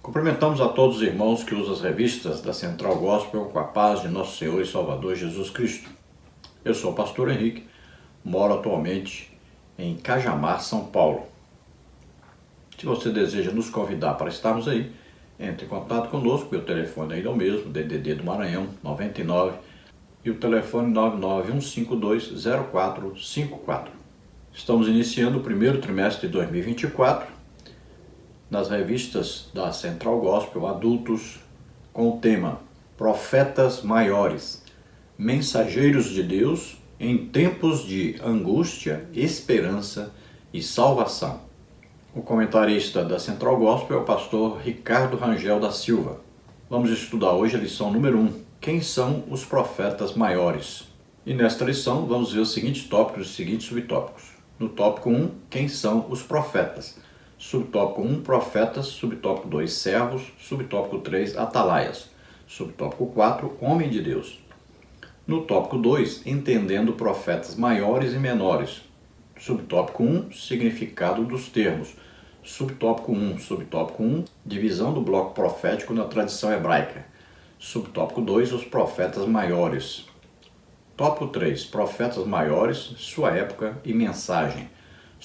Cumprimentamos a todos os irmãos que usam as revistas da Central Gospel com a paz de nosso Senhor e Salvador Jesus Cristo. Eu sou o pastor Henrique, moro atualmente em Cajamar, São Paulo. Se você deseja nos convidar para estarmos aí, entre em contato conosco, meu telefone ainda é o mesmo, DDD do Maranhão, 99, e o telefone 991520454. Estamos iniciando o primeiro trimestre de 2024, nas revistas da Central Gospel Adultos, com o tema Profetas Maiores, Mensageiros de Deus em tempos de angústia, esperança e salvação. O comentarista da Central Gospel é o pastor Ricardo Rangel da Silva. Vamos estudar hoje a lição número 1, quem são os profetas maiores? E nesta lição vamos ver os seguintes tópicos e os seguintes subtópicos. No tópico 1, quem são os profetas? Subtópico 1, profetas. Subtópico 2, servos. Subtópico 3, atalaias. Subtópico 4, homem de Deus. No tópico 2, entendendo profetas maiores e menores. Subtópico 1, significado dos termos. Subtópico 1, divisão do bloco profético na tradição hebraica. Subtópico 2, os profetas maiores. Tópico 3, profetas maiores, sua época e mensagem.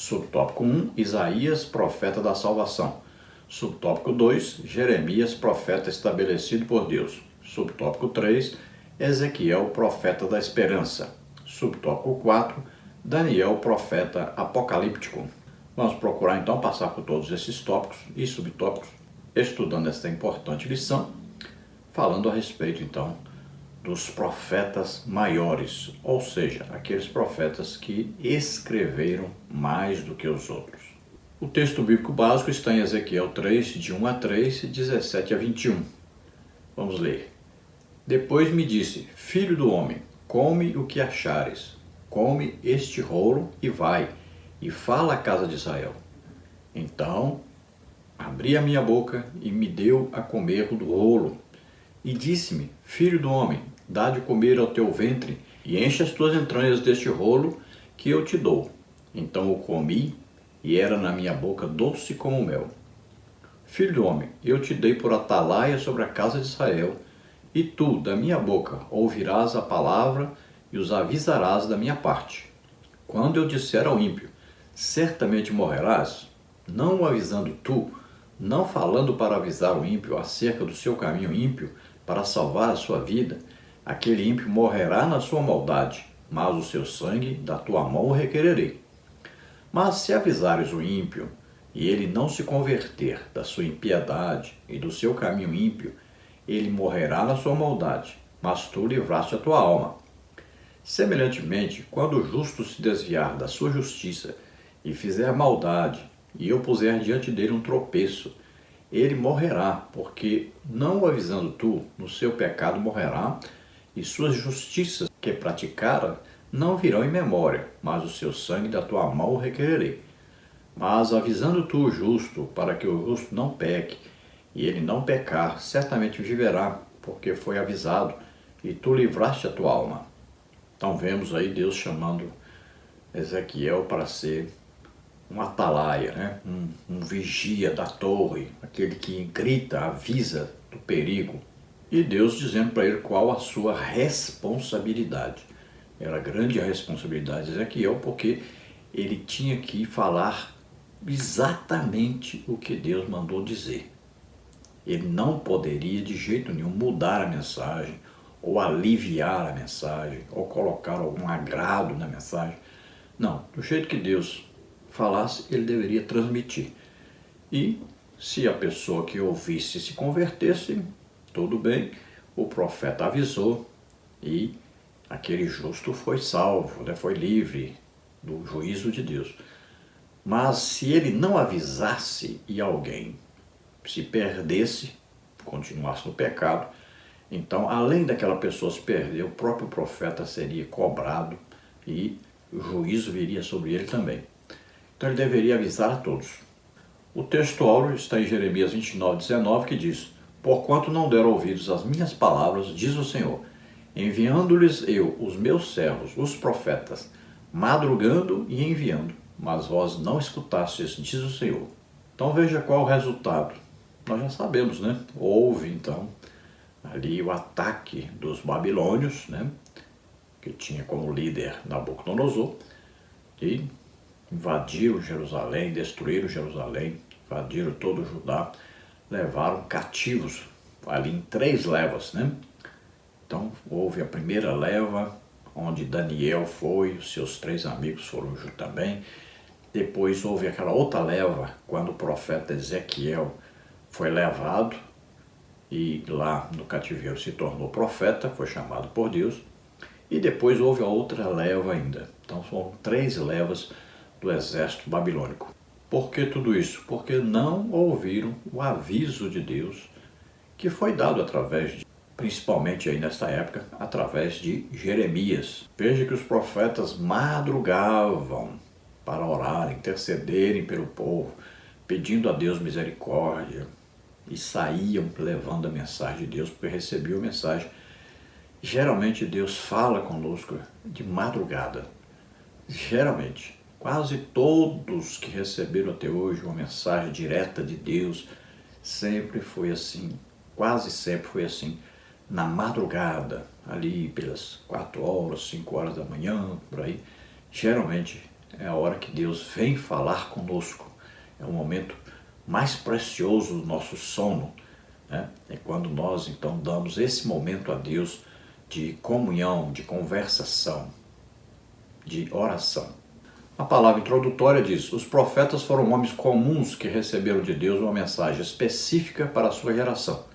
Subtópico 1, Isaías, profeta da salvação. Subtópico 2, Jeremias, profeta estabelecido por Deus. Subtópico 3, Ezequiel, profeta da esperança. Subtópico 4, Daniel, profeta apocalíptico. Vamos procurar então passar por todos esses tópicos e subtópicos, estudando esta importante lição, falando a respeito então dos profetas maiores, ou seja, aqueles profetas que escreveram mais do que os outros. O texto bíblico básico está em Ezequiel 3, de 1 a 3, 17 a 21. Vamos ler. Depois me disse, filho do homem, come o que achares, come este rolo e vai, e fala à casa de Israel. Então abri a minha boca e me deu a comer do rolo. E disse-me, filho do homem, dá de comer ao teu ventre, e enche as tuas entranhas deste rolo que eu te dou. Então o comi, e era na minha boca doce como mel. Filho do homem, eu te dei por atalaia sobre a casa de Israel, e tu, da minha boca, ouvirás a palavra e os avisarás da minha parte. Quando eu disser ao ímpio, certamente morrerás, não o avisando tu, não falando para avisar o ímpio acerca do seu caminho ímpio, para salvar a sua vida, aquele ímpio morrerá na sua maldade, mas o seu sangue da tua mão o requererei. Mas se avisares o ímpio, e ele não se converter da sua impiedade e do seu caminho ímpio, ele morrerá na sua maldade, mas tu livraste a tua alma. Semelhantemente, quando o justo se desviar da sua justiça e fizer maldade, e eu puser diante dele um tropeço, ele morrerá, porque, não o avisando tu, no seu pecado morrerá, e suas justiças que praticara não virão em memória, mas o seu sangue da tua mão o requererei. Mas avisando tu o justo, para que o justo não peque, e ele não pecar, certamente viverá, porque foi avisado, e tu livraste a tua alma. Então vemos aí Deus chamando Ezequiel para ser um atalaia, né? um vigia da torre, aquele que grita, avisa do perigo. E Deus dizendo para ele qual a sua responsabilidade. Era grande a responsabilidade de Ezequiel, porque ele tinha que falar exatamente o que Deus mandou dizer. Ele não poderia de jeito nenhum mudar a mensagem, ou aliviar a mensagem, ou colocar algum agrado na mensagem. Não, do jeito que Deus falasse, ele deveria transmitir. E se a pessoa que ouvisse se convertesse, tudo bem, o profeta avisou e aquele justo foi salvo, foi livre do juízo de Deus. Mas se ele não avisasse e alguém se perdesse, continuasse no pecado, então além daquela pessoa se perder, o próprio profeta seria cobrado e o juízo viria sobre ele também. Então ele deveria avisar a todos. O texto áureo está em Jeremias 29:19, que diz, porquanto não deram ouvidos às minhas palavras, diz o Senhor, enviando-lhes eu os meus servos, os profetas, madrugando e enviando, mas vós não escutastes, diz o Senhor. Então veja qual é o resultado nós já sabemos, né? Houve então ali o ataque dos babilônios, né? Que tinha como líder Nabucodonosor, e invadiram Jerusalém, destruíram Jerusalém, invadiram todo o Judá, levaram cativos ali em 3 levas, né? Então houve a primeira leva, onde Daniel foi, os seus 3 amigos foram junto também. Depois houve aquela outra leva, quando o profeta Ezequiel foi levado e lá no cativeiro se tornou profeta, foi chamado por Deus. E depois houve a outra leva ainda. Então foram 3 levas do exército babilônico. Por que tudo isso? Porque não ouviram o aviso de Deus que foi dado principalmente aí nesta época, através de Jeremias. Veja que os profetas madrugavam para orar, intercederem pelo povo, pedindo a Deus misericórdia, e saíam levando a mensagem de Deus, porque recebiam a mensagem. Geralmente Deus fala conosco de madrugada. Geralmente, quase todos que receberam até hoje uma mensagem direta de Deus, sempre foi assim, quase sempre foi assim, na madrugada, ali pelas 4 horas, 5 horas da manhã, por aí. Geralmente é a hora que Deus vem falar conosco. É o momento mais precioso do nosso sono, né? É quando nós então damos esse momento a Deus de comunhão, de conversação, de oração. A palavra introdutória diz: os profetas foram homens comuns que receberam de Deus uma mensagem específica para a sua geração.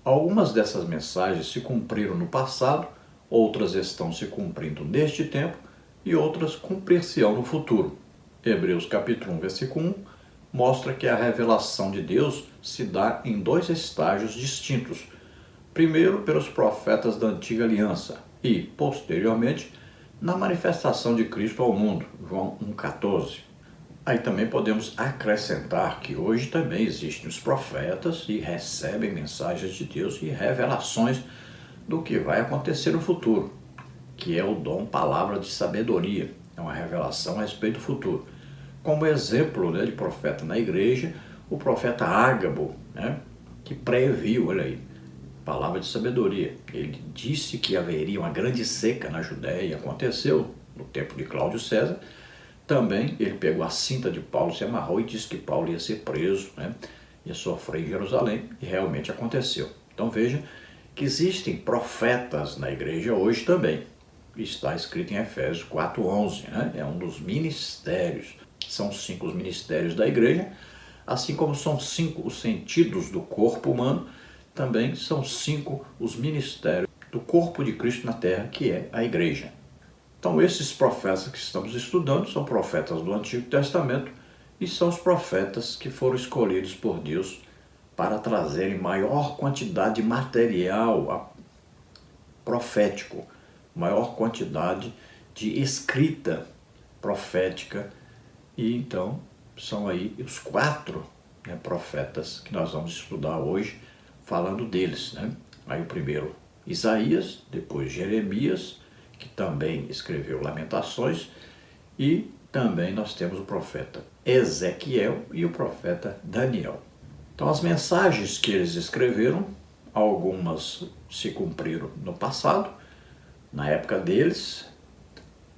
Algumas dessas mensagens se cumpriram no passado, outras estão se cumprindo neste tempo e outras cumprir-se-ão no futuro. Hebreus capítulo 1, versículo 1 mostra que a revelação de Deus se dá em 2 estágios distintos. Primeiro, pelos profetas da antiga aliança e, posteriormente, na manifestação de Cristo ao mundo, João 1,14. Aí também podemos acrescentar que hoje também existem os profetas e recebem mensagens de Deus e revelações do que vai acontecer no futuro, que é o dom palavra de sabedoria, é uma revelação a respeito do futuro. Como exemplo, né, de profeta na igreja, o profeta Ágabo, né, que previu, olha aí, palavra de sabedoria. Ele disse que haveria uma grande seca na Judéia, e aconteceu no tempo de Cláudio César. Também ele pegou a cinta de Paulo, se amarrou e disse que Paulo ia ser preso, né, ia sofrer em Jerusalém, e realmente aconteceu. Então veja que existem profetas na igreja hoje também. Está escrito em Efésios 4:11, né? É um dos ministérios. São 5 os ministérios da igreja, assim como são 5 os sentidos do corpo humano, também são 5 os ministérios do corpo de Cristo na terra, que é a igreja. Então esses profetas que estamos estudando são profetas do Antigo Testamento e são os profetas que foram escolhidos por Deus para trazerem maior quantidade de material profético, maior quantidade de escrita profética. E então são aí os 4, né, profetas que nós vamos estudar hoje, falando deles, né? Aí o primeiro, Isaías, depois Jeremias, que também escreveu Lamentações, e também nós temos o profeta Ezequiel e o profeta Daniel. Então as mensagens que eles escreveram, algumas se cumpriram no passado, na época deles,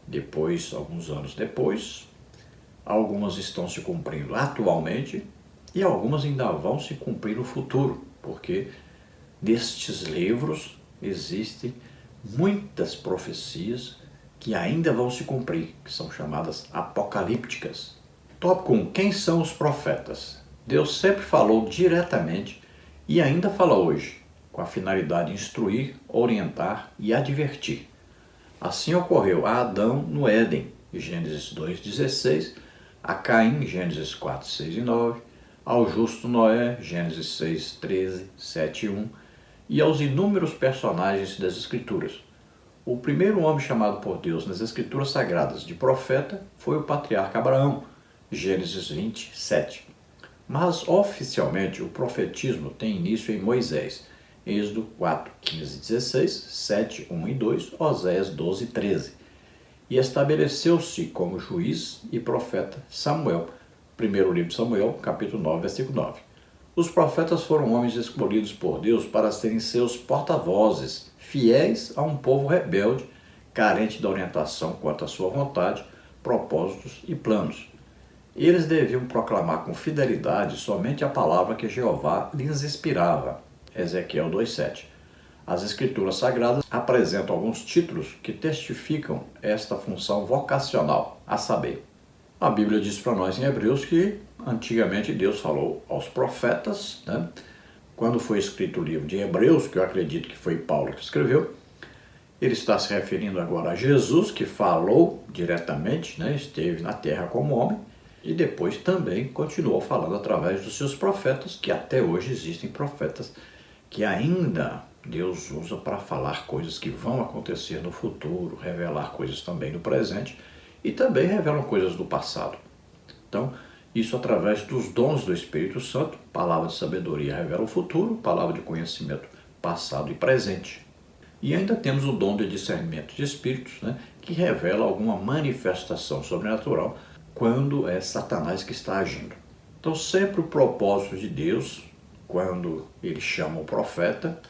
depois, alguns anos depois, algumas estão se cumprindo atualmente e algumas ainda vão se cumprir no futuro, porque nestes livros existem muitas profecias que ainda vão se cumprir, que são chamadas apocalípticas. Tópico 1. Quem são os profetas? Deus sempre falou diretamente e ainda fala hoje, com a finalidade de instruir, orientar e advertir. Assim ocorreu a Adão no Éden, Gênesis 2,16, a Caim, Gênesis 4, 6 e 9, ao justo Noé, Gênesis 6, 13, 7 e 1, e aos inúmeros personagens das Escrituras. O primeiro homem chamado por Deus nas Escrituras Sagradas de profeta foi o patriarca Abraão, Gênesis 20, 7. Mas oficialmente o profetismo tem início em Moisés, Êxodo 4, 15 e 16, 7, 1 e 2, Oséias 12, 13. E estabeleceu-se como juiz e profeta Samuel, primeiro livro de Samuel, capítulo 9, versículo 9. Os profetas foram homens escolhidos por Deus para serem seus porta-vozes, fiéis a um povo rebelde, carente de orientação quanto à sua vontade, propósitos e planos. Eles deviam proclamar com fidelidade somente a palavra que Jeová lhes inspirava. Ezequiel 2,7. As Escrituras Sagradas apresentam alguns títulos que testificam esta função vocacional, a saber, a Bíblia diz para nós em Hebreus que antigamente Deus falou aos profetas, né? Quando foi escrito o livro de Hebreus, que eu acredito que foi Paulo que escreveu, ele está se referindo agora a Jesus, que falou diretamente, né? Esteve na terra como homem, e depois também continuou falando através dos seus profetas, que até hoje existem profetas que ainda Deus usa para falar coisas que vão acontecer no futuro, revelar coisas também no presente e também revelam coisas do passado. Então, isso através dos dons do Espírito Santo, palavra de sabedoria revela o futuro, palavra de conhecimento passado e presente. E ainda temos o dom de discernimento de espíritos, né, que revela alguma manifestação sobrenatural quando é Satanás que está agindo. Então, sempre o propósito de Deus, quando ele chama o profeta,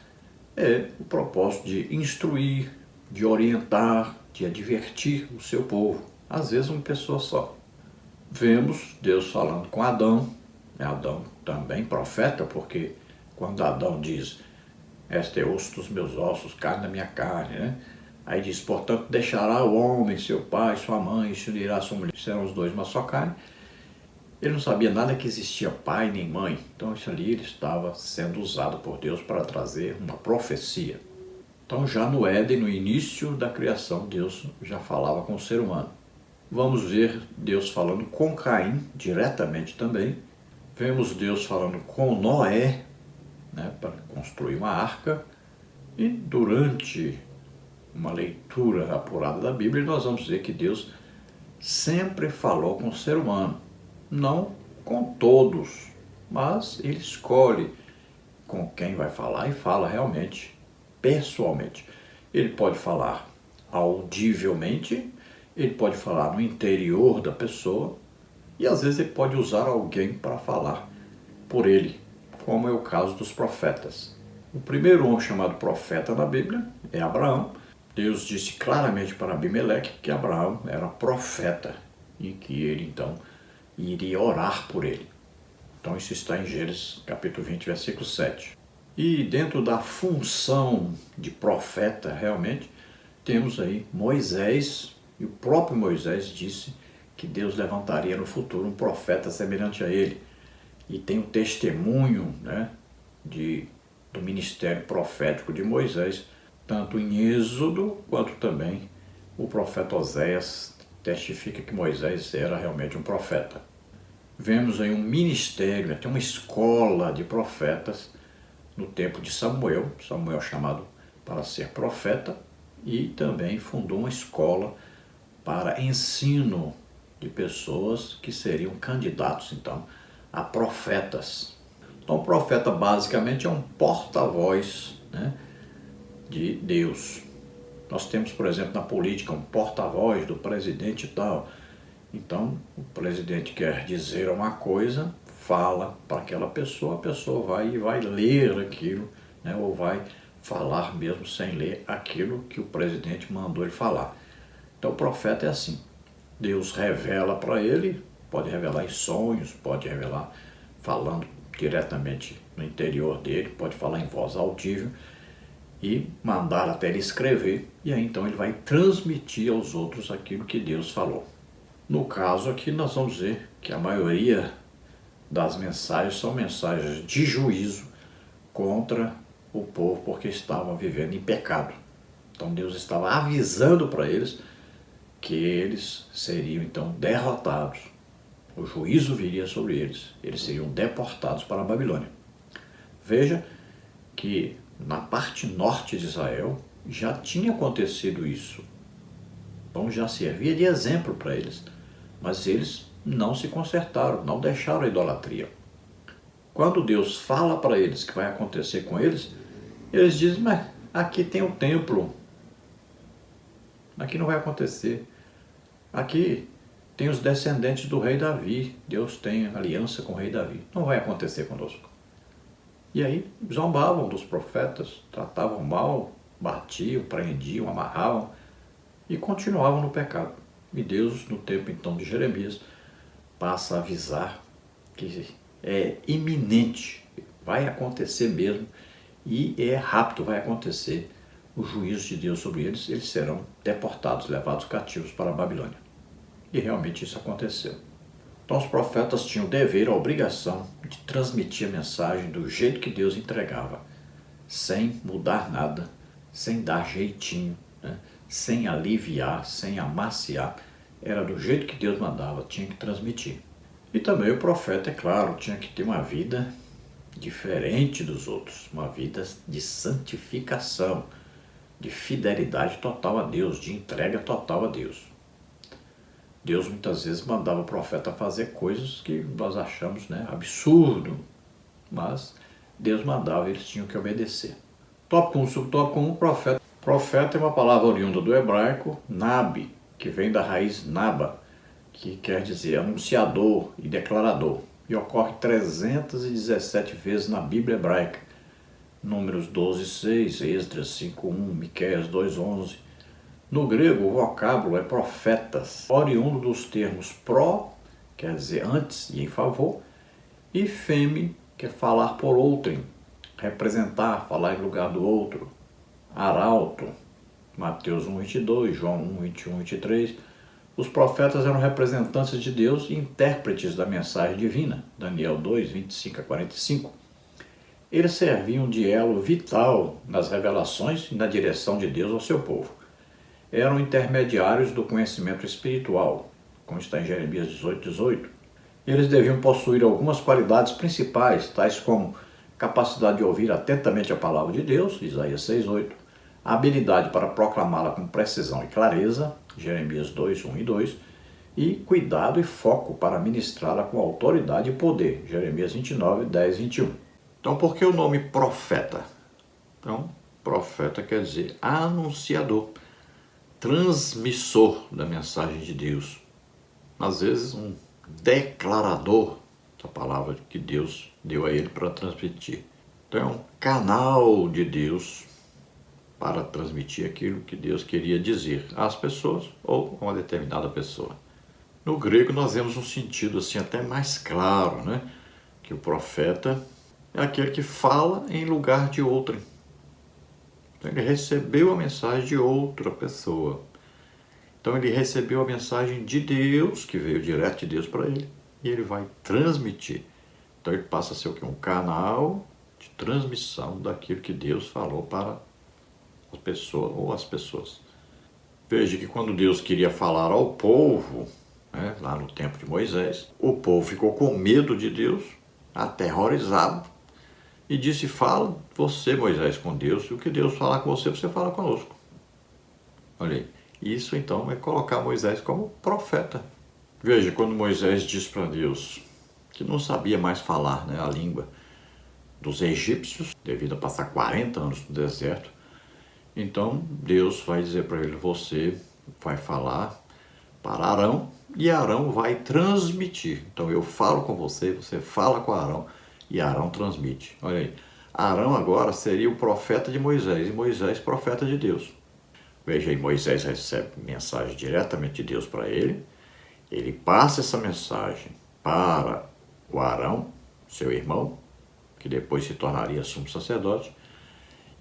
é o propósito de instruir, de orientar, de advertir o seu povo. Às vezes uma pessoa só. Vemos Deus falando com Adão, Adão também profeta, porque quando Adão diz, este é osso dos meus ossos, carne da minha carne, né? Aí diz, portanto, deixará o homem, seu pai, sua mãe, e se unirá a sua mulher, serão os dois uma só carne. Ele não sabia nada que existia pai nem mãe, então isso ali ele estava sendo usado por Deus para trazer uma profecia. Então já no Éden, no início da criação, Deus já falava com o ser humano. Vamos ver Deus falando com Caim diretamente também. Vemos Deus falando com Noé, né, para construir uma arca. E durante uma leitura apurada da Bíblia, nós vamos ver que Deus sempre falou com o ser humano. Não com todos, mas ele escolhe com quem vai falar e fala realmente, pessoalmente. Ele pode falar audivelmente, ele pode falar no interior da pessoa e às vezes ele pode usar alguém para falar por ele, como é o caso dos profetas. O primeiro homem chamado profeta na Bíblia é Abraão. Deus disse claramente para Abimeleque que Abraão era profeta e que ele então iria orar por ele. Então isso está em Gênesis capítulo 20, versículo 7. E dentro da função de profeta, realmente, temos aí Moisés, e o próprio Moisés disse que Deus levantaria no futuro um profeta semelhante a ele. E tem o testemunho, né, do ministério profético de Moisés, tanto em Êxodo, quanto também o profeta Oséias testifica que Moisés era realmente um profeta. Vemos aí um ministério, até uma escola de profetas no tempo de Samuel chamado para ser profeta, e também fundou uma escola para ensino de pessoas que seriam candidatos, então, a profetas. Então, o profeta basicamente é um porta-voz, né, de Deus. Nós temos, por exemplo, na política, um porta-voz do presidente e tal. Então, o presidente quer dizer uma coisa, fala para aquela pessoa, a pessoa vai e vai ler aquilo, né, ou vai falar mesmo sem ler aquilo que o presidente mandou ele falar. Então, o profeta é assim. Deus revela para ele, pode revelar em sonhos, pode revelar falando diretamente no interior dele, pode falar em voz audível e mandar até ele escrever, e aí então ele vai transmitir aos outros aquilo que Deus falou. No caso aqui nós vamos ver que a maioria das mensagens são mensagens de juízo contra o povo porque estavam vivendo em pecado. Então Deus estava avisando para eles que eles seriam então derrotados. O juízo viria sobre eles, eles seriam deportados para a Babilônia. Veja que na parte norte de Israel já tinha acontecido isso. Então já servia de exemplo para eles. Mas eles não se consertaram, não deixaram a idolatria. Quando Deus fala para eles que vai acontecer com eles, eles dizem, mas aqui tem o templo, aqui não vai acontecer. Aqui tem os descendentes do rei Davi, Deus tem aliança com o rei Davi, não vai acontecer conosco. E aí zombavam dos profetas, tratavam mal, batiam, prendiam, amarravam e continuavam no pecado. E Deus, no tempo então de Jeremias, passa a avisar que é iminente, vai acontecer mesmo, e é rápido, vai acontecer o juízo de Deus sobre eles, eles serão deportados, levados cativos para a Babilônia. E realmente isso aconteceu. Então os profetas tinham o dever, a obrigação de transmitir a mensagem do jeito que Deus entregava, sem mudar nada, sem dar jeitinho, né? Sem aliviar, sem amaciar. Era do jeito que Deus mandava, tinha que transmitir. E também o profeta, é claro, tinha que ter uma vida diferente dos outros, uma vida de santificação, de fidelidade total a Deus, de entrega total a Deus. Deus muitas vezes mandava o profeta fazer coisas que nós achamos, né, absurdo, mas Deus mandava e eles tinham que obedecer. Tópico 1, subtópico 1, profeta. Profeta é uma palavra oriunda do hebraico nabi, que vem da raiz naba, que quer dizer anunciador e declarador, e ocorre 317 vezes na Bíblia hebraica. Números 12:6, Esdras 5:1, Miqueias 2:11. No grego, o vocábulo é profetas, oriundo dos termos pró, quer dizer antes e em favor, e feme, que é falar por outrem, representar, falar em lugar do outro. Arauto, Mateus 1:22, João 1:21, 23. Os profetas eram representantes de Deus e intérpretes da mensagem divina, Daniel 2:25-45. Eles serviam de elo vital nas revelações e na direção de Deus ao seu povo. Eram intermediários do conhecimento espiritual, como está em Jeremias 18:18. Eles deviam possuir algumas qualidades principais, tais como capacidade de ouvir atentamente a palavra de Deus, Isaías 6:8, a habilidade para proclamá-la com precisão e clareza, Jeremias 2:1 e 2, e cuidado e foco para ministrá-la com autoridade e poder, Jeremias 29:10-21. Então, por que o nome profeta? Então, profeta quer dizer anunciador, transmissor da mensagem de Deus. Às vezes, um declarador da palavra que Deus deu a ele para transmitir. Então, é um canal de Deus para transmitir aquilo que Deus queria dizer às pessoas ou a uma determinada pessoa. No grego, nós vemos um sentido assim até mais claro, né? Que o profeta é aquele que fala em lugar de outrem. Então, ele recebeu a mensagem de outra pessoa. Então, ele recebeu a mensagem de Deus, que veio direto de Deus para ele, e ele vai transmitir. Então, ele passa a ser o quê? Um canal de transmissão daquilo que Deus falou para a pessoa ou as pessoas. Veja que quando Deus queria falar ao povo, né, lá no tempo de Moisés, o povo ficou com medo de Deus, aterrorizado, e disse: fala você, Moisés, com Deus, e o que Deus falar com você, você fala conosco. Olha aí, isso então é colocar Moisés como profeta. Veja, quando Moisés disse para Deus que não sabia mais falar, né, a língua dos egípcios, devido a passar 40 anos no deserto, então Deus vai dizer para ele: você vai falar para Arão e Arão vai transmitir. Então eu falo com você, você fala com Arão e Arão transmite. Olha aí, Arão agora seria o profeta de Moisés e Moisés profeta de Deus. Veja aí, Moisés recebe mensagem diretamente de Deus para ele, ele passa essa mensagem para o Arão, seu irmão, que depois se tornaria sumo sacerdote,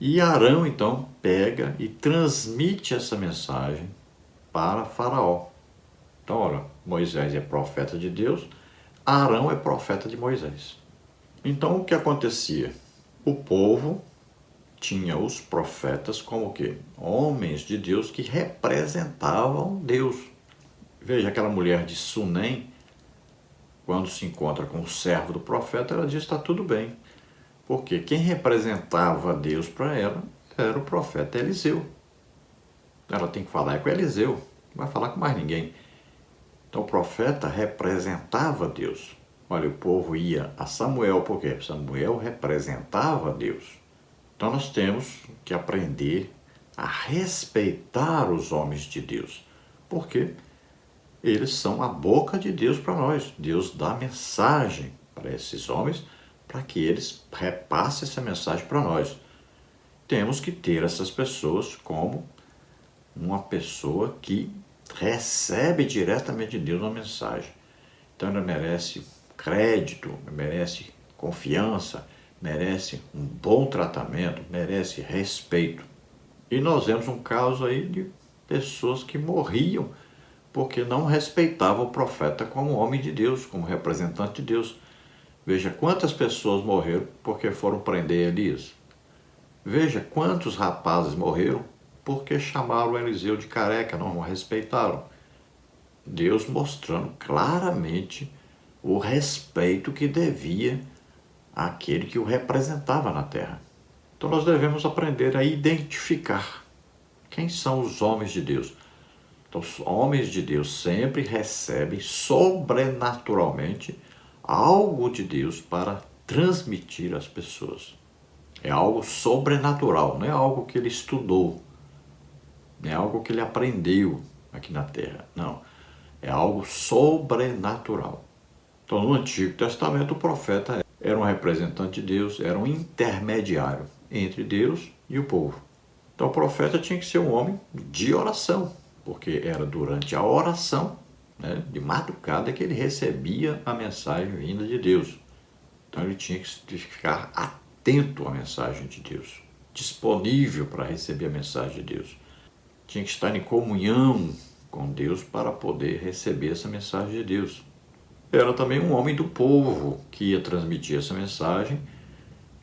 e Arão então pega e transmite essa mensagem para Faraó. Então, olha, Moisés é profeta de Deus, Arão é profeta de Moisés. Então, o que acontecia? O povo tinha os profetas como o quê? Homens de Deus que representavam Deus. Veja aquela mulher de Sunem, quando se encontra com o servo do profeta, ela diz: está tudo bem. Porque quem representava Deus para ela era o profeta Eliseu. Ela tem que falar com Eliseu, não vai falar com mais ninguém. Então o profeta representava Deus. Olha, o povo ia a Samuel, porque Samuel representava Deus. Então nós temos que aprender a respeitar os homens de Deus. Por quê? Eles são a boca de Deus para nós. Deus dá mensagem para esses homens para que eles repassem essa mensagem para nós. Temos que ter essas pessoas como uma pessoa que recebe diretamente de Deus uma mensagem. Então ela merece crédito, merece confiança, merece um bom tratamento, merece respeito. E nós vemos um caso aí de pessoas que morriam porque não respeitavam o profeta como homem de Deus, como representante de Deus. Veja quantas pessoas morreram porque foram prender Elias. Veja quantos rapazes morreram porque chamaram Eliseu de careca, não o respeitaram. Deus mostrando claramente o respeito que devia àquele que o representava na terra. Então nós devemos aprender a identificar quem são os homens de Deus. Então os homens de Deus sempre recebem sobrenaturalmente algo de Deus para transmitir às pessoas. É algo sobrenatural, não é algo que ele estudou, não é algo que ele aprendeu aqui na terra, não. É algo sobrenatural. Então, no Antigo Testamento, o profeta era um representante de Deus, era um intermediário entre Deus e o povo. Então, o profeta tinha que ser um homem de oração, porque era durante a oração, de madrugada, que ele recebia a mensagem vinda de Deus. Então, ele tinha que ficar atento à mensagem de Deus, disponível para receber a mensagem de Deus. Tinha que estar em comunhão com Deus para poder receber essa mensagem de Deus. Era também um homem do povo que ia transmitir essa mensagem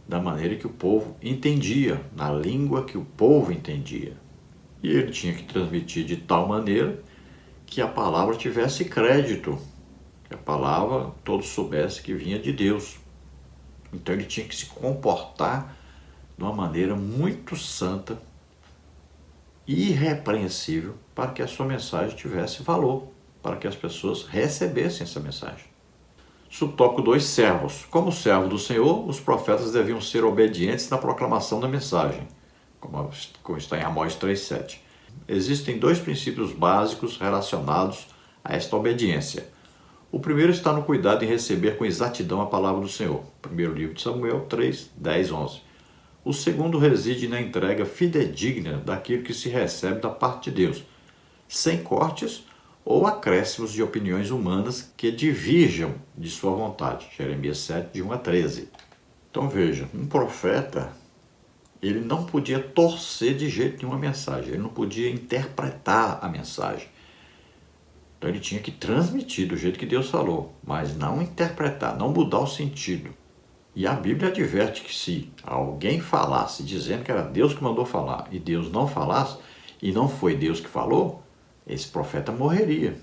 da maneira que o povo entendia, na língua que o povo entendia. E ele tinha que transmitir de tal maneira que a palavra tivesse crédito, que a palavra todos soubessem que vinha de Deus. Então ele tinha que se comportar de uma maneira muito santa, irrepreensível, para que a sua mensagem tivesse valor, para que as pessoas recebessem essa mensagem. Subtópico 2, servos. Como servo do Senhor, os profetas deviam ser obedientes na proclamação da mensagem, como está em Amós 3,7. Existem dois princípios básicos relacionados a esta obediência. O primeiro está no cuidado em receber com exatidão a palavra do Senhor. Primeiro livro de Samuel 3, 10, 11. O segundo reside na entrega fidedigna daquilo que se recebe da parte de Deus, sem cortes ou acréscimos de opiniões humanas que divirjam de sua vontade. Jeremias 7, de 1 a 13. Então veja, um profeta, ele não podia torcer de jeito nenhum a mensagem, ele não podia interpretar a mensagem. Então ele tinha que transmitir do jeito que Deus falou, mas não interpretar, não mudar o sentido. E a Bíblia adverte que se alguém falasse dizendo que era Deus que mandou falar e Deus não falasse, e não foi Deus que falou, esse profeta morreria.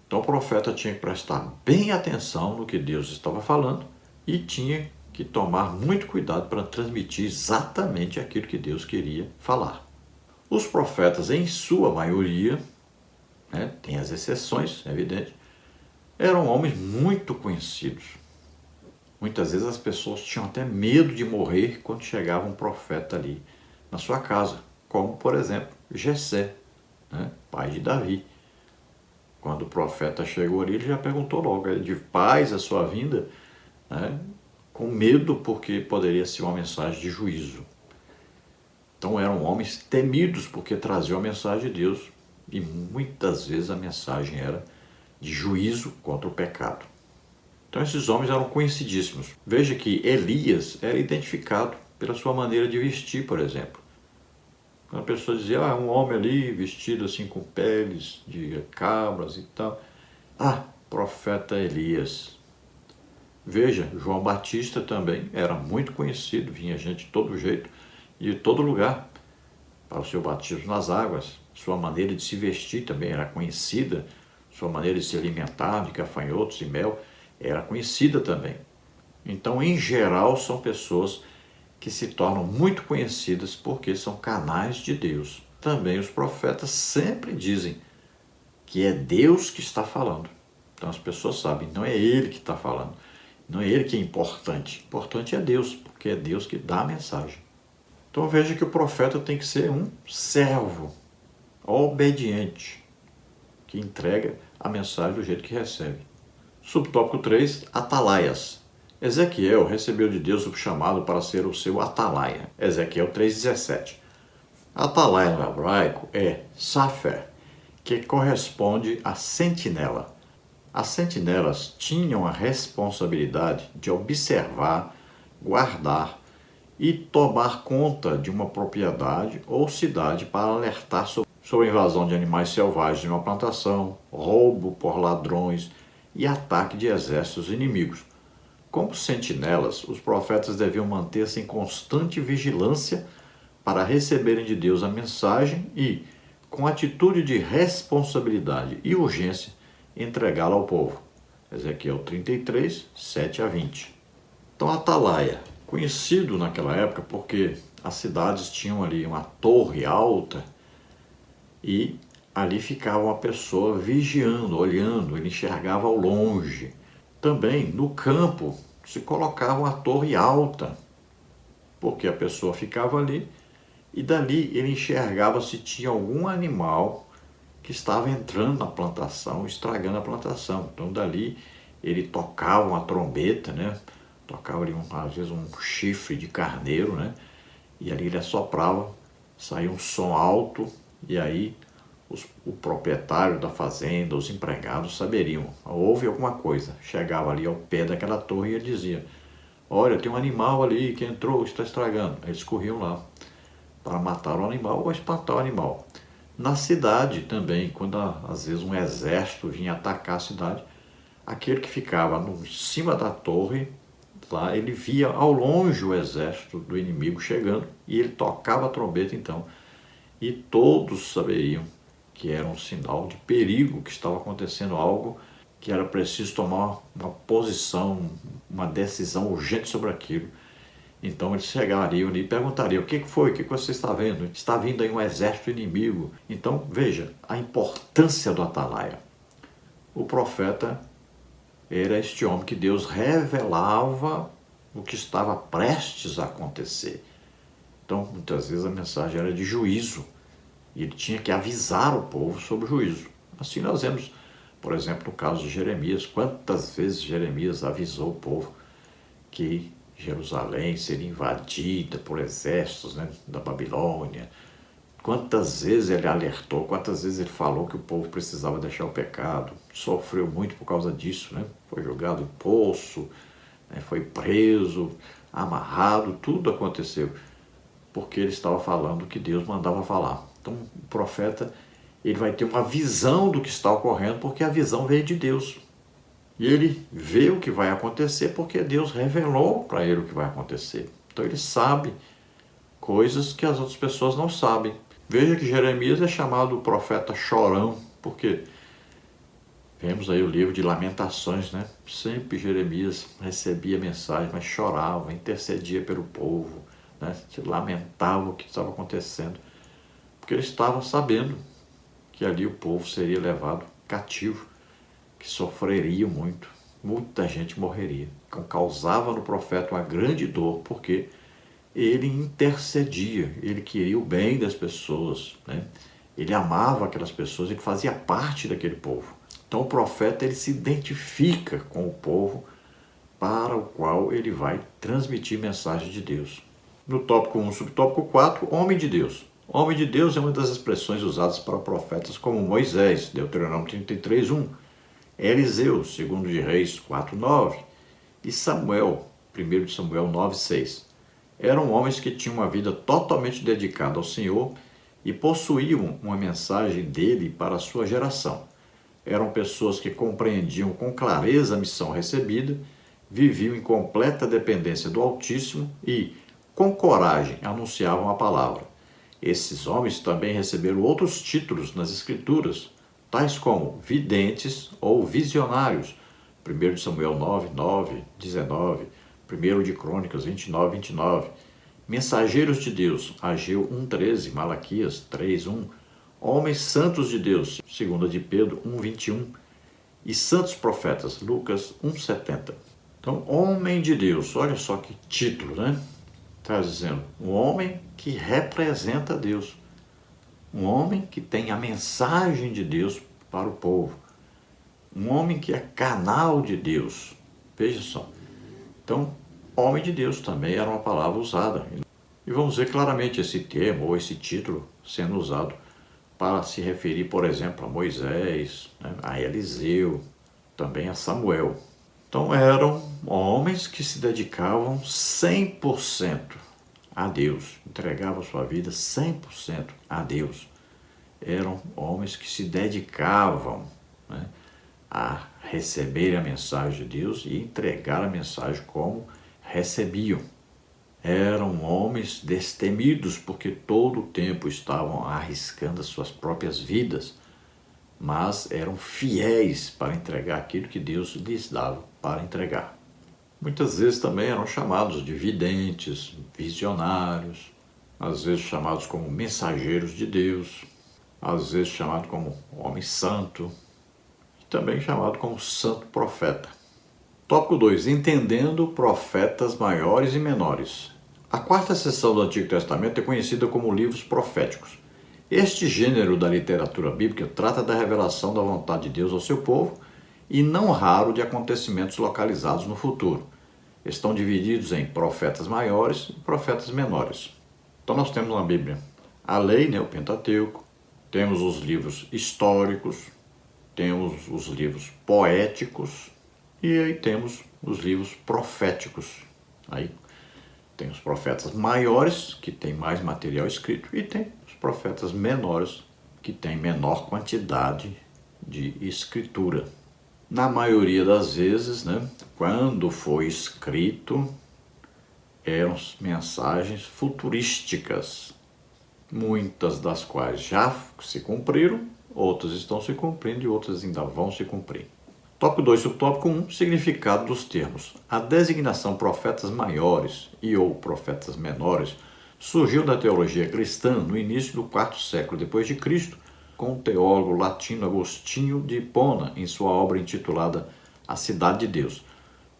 Então o profeta tinha que prestar bem atenção no que Deus estava falando e tinha que tomar muito cuidado para transmitir exatamente aquilo que Deus queria falar. Os profetas, em sua maioria, tem as exceções, é evidente, eram homens muito conhecidos. Muitas vezes as pessoas tinham até medo de morrer quando chegava um profeta ali na sua casa, como, por exemplo, Jessé, pai de Davi. Quando o profeta chegou ali, ele já perguntou logo, de paz a sua vinda, com medo porque poderia ser uma mensagem de juízo. Então eram homens temidos porque traziam a mensagem de Deus e muitas vezes a mensagem era de juízo contra o pecado. Então esses homens eram conhecidíssimos. Veja que Elias era identificado pela sua maneira de vestir, por exemplo. Quando a pessoa dizia, um homem ali vestido assim com peles de cabras e tal. Profeta Elias. Veja, João Batista também era muito conhecido, vinha gente de todo jeito e de todo lugar para o seu batismo nas águas. Sua maneira de se vestir também era conhecida, sua maneira de se alimentar de gafanhotos e mel era conhecida também. Então, em geral, são pessoas que se tornam muito conhecidas porque são canais de Deus. Também os profetas sempre dizem que é Deus que está falando. Então as pessoas sabem, não é ele que está falando, não é ele que é importante. Importante é Deus, porque é Deus que dá a mensagem. Então veja que o profeta tem que ser um servo, obediente, que entrega a mensagem do jeito que recebe. Subtópico 3, atalaias. Ezequiel recebeu de Deus o chamado para ser o seu atalaia. Ezequiel 3,17. Atalaia no hebraico é safer, que corresponde a sentinela. As sentinelas tinham a responsabilidade de observar, guardar e tomar conta de uma propriedade ou cidade para alertar sobre a invasão de animais selvagens de uma plantação, roubo por ladrões e ataque de exércitos inimigos. Como sentinelas, os profetas deviam manter-se em constante vigilância para receberem de Deus a mensagem e, com atitude de responsabilidade e urgência, entregá-la ao povo. Ezequiel 33, 7 a 20. Então, Atalaia, conhecido naquela época porque as cidades tinham ali uma torre alta e ali ficava uma pessoa vigiando, olhando, ele enxergava ao longe. Também no campo se colocava uma torre alta, porque a pessoa ficava ali e dali ele enxergava se tinha algum animal que estava entrando na plantação, estragando a plantação. Então dali ele tocava uma trombeta, né? Tocava ali às vezes um chifre de carneiro, né? E ali ele assoprava, saía um som alto e aí o proprietário da fazenda, os empregados saberiam, houve alguma coisa. Chegava ali ao pé daquela torre e ele dizia: olha, tem um animal ali que entrou, está estragando. Eles corriam lá para matar o animal ou espantar o animal. Na cidade também, quando às vezes um exército vinha atacar a cidade, aquele que ficava em cima da torre, lá ele via ao longe o exército do inimigo chegando e ele tocava a trombeta então. E todos saberiam que era um sinal de perigo, que estava acontecendo algo, que era preciso tomar uma posição, uma decisão urgente sobre aquilo. Então eles chegariam ali e perguntariam: o que foi? O que você está vendo? Está vindo aí um exército inimigo. Então veja a importância do atalaia. O profeta era este homem que Deus revelava o que estava prestes a acontecer. Então muitas vezes a mensagem era de juízo e ele tinha que avisar o povo sobre o juízo. Assim nós vemos, por exemplo, no caso de Jeremias, quantas vezes Jeremias avisou o povo que Jerusalém seria invadida por exércitos, né, da Babilônia. Quantas vezes ele alertou, quantas vezes ele falou que o povo precisava deixar o pecado. Sofreu muito por causa disso, né? Foi jogado em poço, né, foi preso, amarrado, tudo aconteceu porque ele estava falando o que Deus mandava falar. Então o profeta ele vai ter uma visão do que está ocorrendo porque a visão veio de Deus. E ele vê o que vai acontecer porque Deus revelou para ele o que vai acontecer. Então ele sabe coisas que as outras pessoas não sabem. Veja que Jeremias é chamado o profeta chorão, porque vemos aí o livro de Lamentações, né? Sempre Jeremias recebia mensagem, mas chorava, intercedia pelo povo, né? Se lamentava o que estava acontecendo, porque ele estava sabendo que ali o povo seria levado cativo, que sofreria muito, muita gente morreria. Então causava no profeta uma grande dor, porque ele intercedia, ele queria o bem das pessoas, né? Ele amava aquelas pessoas, ele fazia parte daquele povo. Então o profeta ele se identifica com o povo para o qual ele vai transmitir mensagem de Deus. No tópico 1, subtópico 4, homem de Deus. Homem de Deus é uma das expressões usadas para profetas como Moisés, Deuteronômio 33, 1, Eliseu, 2 de Reis 4, 9, e Samuel, 1 de Samuel 9, 6. Eram homens que tinham uma vida totalmente dedicada ao Senhor e possuíam uma mensagem dele para a sua geração. Eram pessoas que compreendiam com clareza a missão recebida, viviam em completa dependência do Altíssimo e, com coragem, anunciavam a palavra. Esses homens também receberam outros títulos nas Escrituras, tais como videntes ou visionários, 1 de Samuel 9, 9, 19, 1 de Crônicas 29, 29, mensageiros de Deus, Ageu 1, 13, Malaquias 3, 1, homens santos de Deus, 2 de Pedro 1, 21, e santos profetas, Lucas 1, 70. Então, homem de Deus, olha só que título, né? Está dizendo, um homem que representa Deus, um homem que tem a mensagem de Deus para o povo, um homem que é canal de Deus. Veja só, Então, homem de Deus também era uma palavra usada. E vamos ver claramente esse termo ou esse título sendo usado para se referir, por exemplo, a Moisés, né, a Eliseu, também a Samuel. Então eram homens que se dedicavam 100% a Deus, entregavam sua vida 100% a Deus. Eram homens que se dedicavam, né, a receber a mensagem de Deus e entregar a mensagem como recebiam. Eram homens destemidos porque todo o tempo estavam arriscando as suas próprias vidas, mas eram fiéis para entregar aquilo que Deus lhes dava para entregar. Muitas vezes também eram chamados de videntes, visionários, às vezes chamados como mensageiros de Deus, às vezes chamado como homem santo, e também chamado como santo profeta. Tópico 2. Entendendo profetas maiores e menores. A quarta seção do Antigo Testamento é conhecida como livros proféticos. Este gênero da literatura bíblica trata da revelação da vontade de Deus ao seu povo e não raro de acontecimentos localizados no futuro. Estão divididos em profetas maiores e profetas menores. Então nós temos na Bíblia a lei, o Pentateuco, temos os livros históricos, temos os livros poéticos e aí temos os livros proféticos. Aí tem os profetas maiores, que tem mais material escrito, e tem os profetas menores, que tem menor quantidade de escritura. Na maioria das vezes, quando foi escrito, eram mensagens futurísticas, muitas das quais já se cumpriram, outras estão se cumprindo e outras ainda vão se cumprir. Tópico 2, subtópico 1, significado dos termos. A designação profetas maiores e ou profetas menores surgiu da teologia cristã no início do quarto século depois de Cristo, com o teólogo latino Agostinho de Hipona em sua obra intitulada A Cidade de Deus.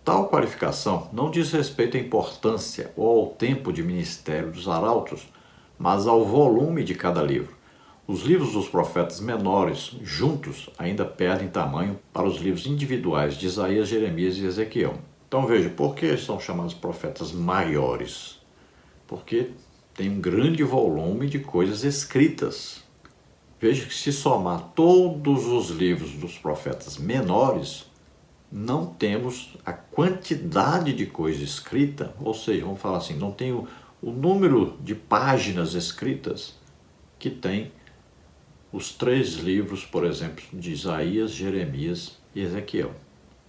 Tal qualificação não diz respeito à importância ou ao tempo de ministério dos arautos, mas ao volume de cada livro. Os livros dos profetas menores, juntos, ainda perdem tamanho para os livros individuais de Isaías, Jeremias e Ezequiel. Então veja, por que são chamados profetas maiores? Porque tem um grande volume de coisas escritas. Veja que se somar todos os livros dos profetas menores, não temos a quantidade de coisa escrita, ou seja, vamos falar assim, não tem o número de páginas escritas que tem os 3 livros, por exemplo, de Isaías, Jeremias e Ezequiel.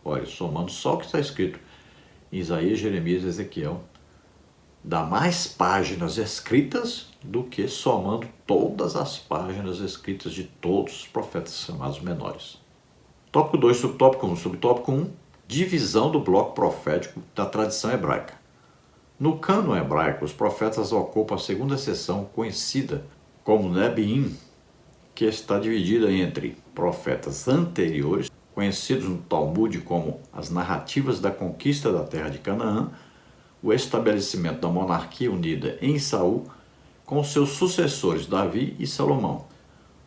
Olha, somando só o que está escrito em Isaías, Jeremias e Ezequiel, dá mais páginas escritas do que somando todas as páginas escritas de todos os profetas chamados menores. Tópico 2, subtópico 1. Subtópico 1, divisão do bloco profético da tradição hebraica. No cânon hebraico, os profetas ocupam a segunda seção conhecida como Nebiim, que está dividida entre profetas anteriores, conhecidos no Talmud como as narrativas da conquista da terra de Canaã, o estabelecimento da monarquia unida em Saul, com seus sucessores Davi e Salomão,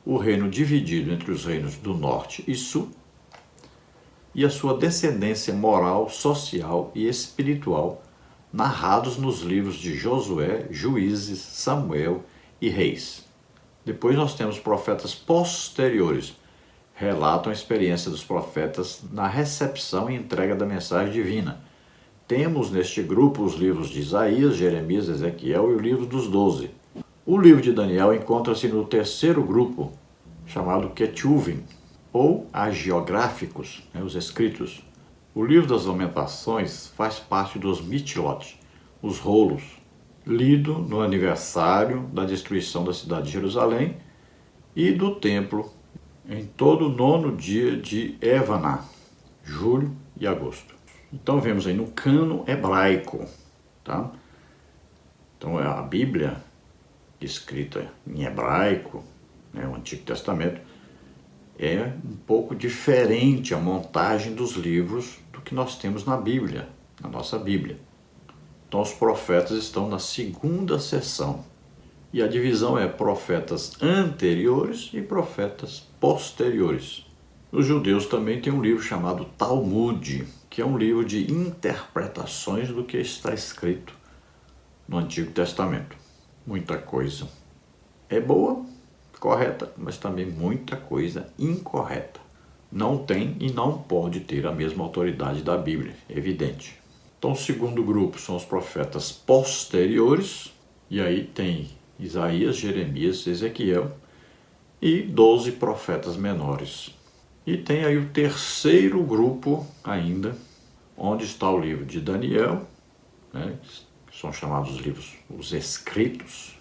o reino dividido entre os reinos do norte e sul, e a sua descendência moral, social e espiritual, narrados nos livros de Josué, Juízes, Samuel e Reis. Depois nós temos profetas posteriores, relatam a experiência dos profetas na recepção e entrega da mensagem divina. Temos neste grupo os livros de Isaías, Jeremias, Ezequiel e o livro dos 12. O livro de Daniel encontra-se no terceiro grupo, chamado Ketuvim, ou hagiográficos, os escritos. O livro das Lamentações faz parte dos Mitlot, os rolos, lido no aniversário da destruição da cidade de Jerusalém e do templo em todo o 9º dia de Evaná, julho e agosto. Então vemos aí no cânon hebraico, tá? Então a Bíblia, escrita em hebraico, o Antigo Testamento, é um pouco diferente a montagem dos livros do que nós temos na Bíblia, na nossa Bíblia. Então os profetas estão na segunda seção. E a divisão é profetas anteriores e profetas posteriores. Os judeus também têm um livro chamado Talmud, que é um livro de interpretações do que está escrito no Antigo Testamento. Muita coisa é boa, correta, mas também muita coisa incorreta. Não tem e não pode ter a mesma autoridade da Bíblia, evidente. Então, o segundo grupo são os profetas posteriores, e aí tem Isaías, Jeremias, Ezequiel e 12 profetas menores. E tem aí o terceiro grupo ainda, onde está o livro de Daniel, né, que são chamados livros, os escritos.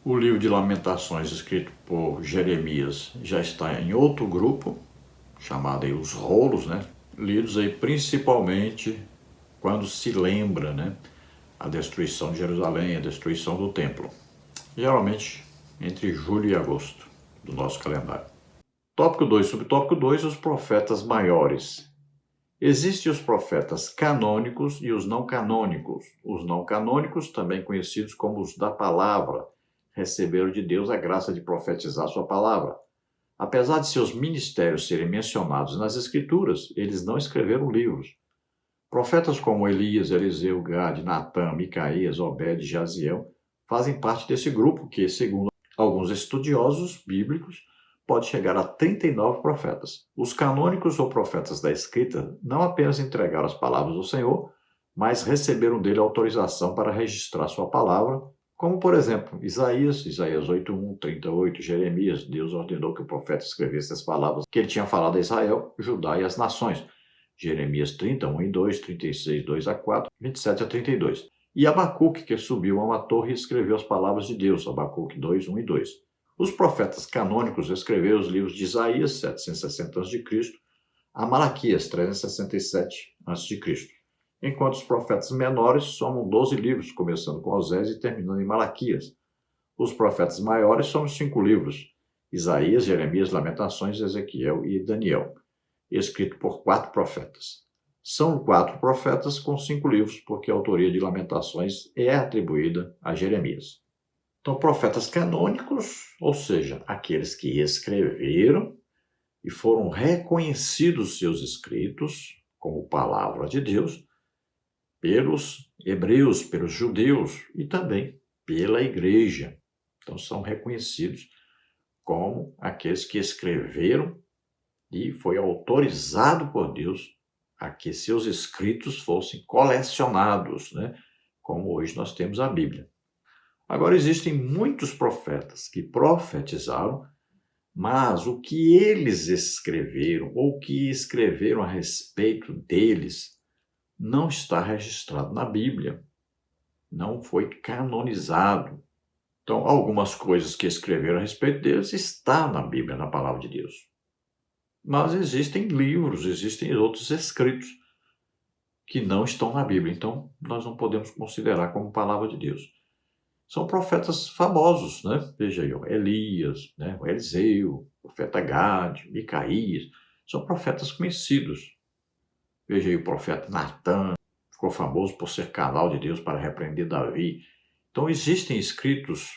O livro de Lamentações, escrito por Jeremias, já está em outro grupo, chamado aí os rolos, né, lidos aí principalmente quando se lembra, né, a destruição de Jerusalém, a destruição do templo. Geralmente entre julho e agosto do nosso calendário. Tópico 2, subtópico 2, os profetas maiores. Existem os profetas canônicos e os não canônicos. Os não canônicos, também conhecidos como os da palavra, receberam de Deus a graça de profetizar sua palavra. Apesar de seus ministérios serem mencionados nas Escrituras, eles não escreveram livros. Profetas como Elias, Eliseu, Gade, Natã, Micaías, Obed e Jaziel fazem parte desse grupo que, segundo alguns estudiosos bíblicos, pode chegar a 39 profetas. Os canônicos ou profetas da Escrita não apenas entregaram as palavras do Senhor, mas receberam dele autorização para registrar sua palavra, como, por exemplo, Isaías 8:1, 38, Jeremias. Deus ordenou que o profeta escrevesse as palavras que ele tinha falado a Israel, Judá e as nações. Jeremias 30, 1 e 2, 36, 2 a 4, 27 a 32. E Abacuque, que subiu a uma torre e escreveu as palavras de Deus, Abacuque 2, 1 e 2. Os profetas canônicos escreveram os livros de Isaías, 760 a.C., a Malaquias, 367 a.C., enquanto os profetas menores somam 12 livros, começando com Osés e terminando em Malaquias. Os profetas maiores somam 5 livros, Isaías, Jeremias, Lamentações, Ezequiel e Daniel, escrito por 4 profetas. São 4 profetas com 5 livros, porque a autoria de Lamentações é atribuída a Jeremias. Então, profetas canônicos, ou seja, aqueles que escreveram e foram reconhecidos seus escritos como palavra de Deus pelos hebreus, pelos judeus e também pela igreja. Então, são reconhecidos como aqueles que escreveram e foi autorizado por Deus a que seus escritos fossem colecionados, né? Como hoje nós temos a Bíblia. Agora, existem muitos profetas que profetizaram, mas o que eles escreveram ou o que escreveram a respeito deles não está registrado na Bíblia, não foi canonizado. Então, algumas coisas que escreveram a respeito deles está na Bíblia, na palavra de Deus. Mas existem livros, existem outros escritos que não estão na Bíblia, então nós não podemos considerar como palavra de Deus. São profetas famosos, né? Veja aí, Elias, né? O Eliseu, o profeta Gade, Micaías, são profetas conhecidos. Veja aí o profeta Natã, ficou famoso por ser canal de Deus para repreender Davi. Então existem escritos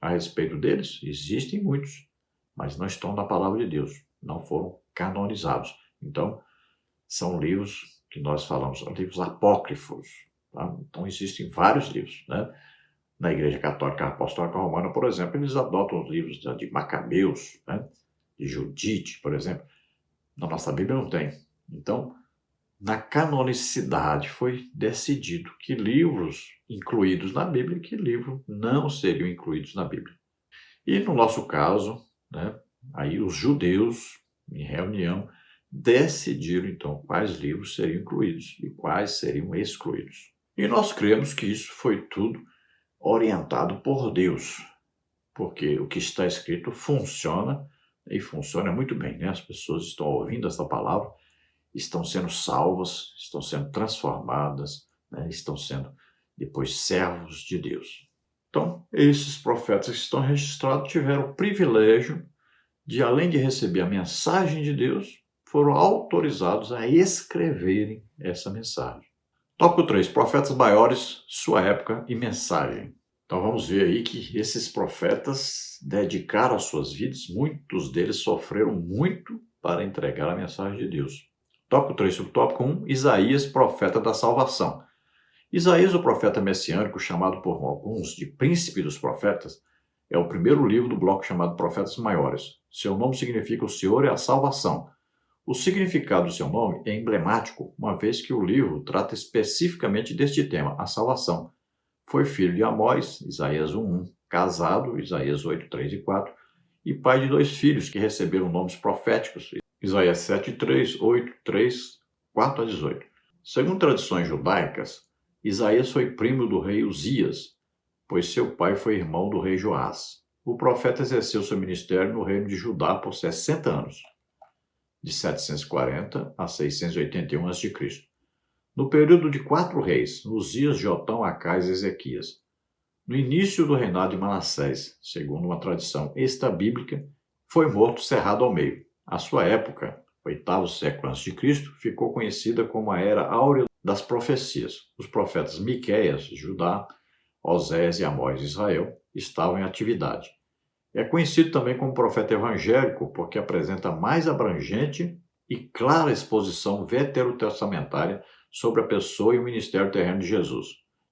a respeito deles? Existem muitos, mas não estão na palavra de Deus, não foram canonizados. Então, são livros que nós falamos, são livros apócrifos. Tá? Então existem vários livros, né? Na Igreja Católica Apostólica Romana, por exemplo, eles adotam os livros de Macabeus, né? De Judite, por exemplo. Na nossa Bíblia não tem. Então, na canonicidade foi decidido que livros incluídos na Bíblia e que livros não seriam incluídos na Bíblia. E no nosso caso, né, aí os judeus, em reunião, decidiram então quais livros seriam incluídos e quais seriam excluídos. E nós cremos que isso foi tudo orientado por Deus, porque o que está escrito funciona e funciona muito bem, né? As pessoas estão ouvindo essa palavra, estão sendo salvas, estão sendo transformadas, né? Estão sendo depois servos de Deus. Então, esses profetas que estão registrados tiveram o privilégio de, além de receber a mensagem de Deus, foram autorizados a escreverem essa mensagem. Tópico 3. Profetas maiores, sua época e mensagem. Então vamos ver aí que esses profetas dedicaram as suas vidas, muitos deles sofreram muito para entregar a mensagem de Deus. Tópico 3, subtópico 1, Isaías, profeta da salvação. Isaías, o profeta messiânico, chamado por alguns de príncipe dos profetas, é o primeiro livro do bloco chamado Profetas Maiores. Seu nome significa o Senhor é a salvação. O significado do seu nome é emblemático, uma vez que o livro trata especificamente deste tema, a salvação. Foi filho de Amós, Isaías 1:1, casado, Isaías 8:3 e 4, e pai de 2 filhos que receberam nomes proféticos, Isaías 7:3, 8:3, 4 a 18. Segundo tradições judaicas, Isaías foi primo do rei Uzias, pois seu pai foi irmão do rei Joás. O profeta exerceu seu ministério no reino de Judá por 60 anos, de 740 a 681 a.C. No período de 4 reis, Uzias, Jotão, Acais e Ezequias. No início do reinado de Manassés, segundo uma tradição extra-bíblica, foi morto cerrado ao meio. A sua época, 8º século a.C., ficou conhecida como a Era Áurea das Profecias. Os profetas Miqueias, Judá, Oséias e Amós, Israel, estavam em atividade. É conhecido também como profeta evangélico porque apresenta mais abrangente e clara exposição veterotestamentária sobre a pessoa e o ministério terreno de Jesus.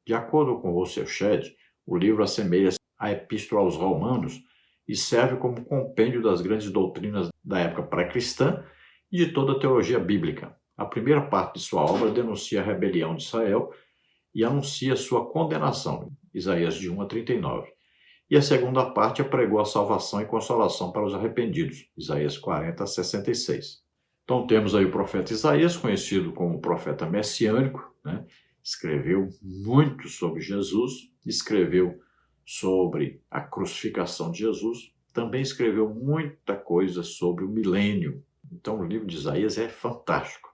De acordo com Russell Shedd, o livro assemelha-se à Epístola aos Romanos e serve como compêndio das grandes doutrinas da época pré-cristã e de toda a teologia bíblica. A primeira parte de sua obra denuncia a rebelião de Israel e anuncia sua condenação, Isaías de 1 a 39. E a segunda parte apregou a salvação e consolação para os arrependidos, Isaías 40 a 66. Então temos aí o profeta Isaías, conhecido como profeta messiânico, né? Escreveu muito sobre Jesus, escreveu sobre a crucificação de Jesus, também escreveu muita coisa sobre o milênio. Então o livro de Isaías é fantástico.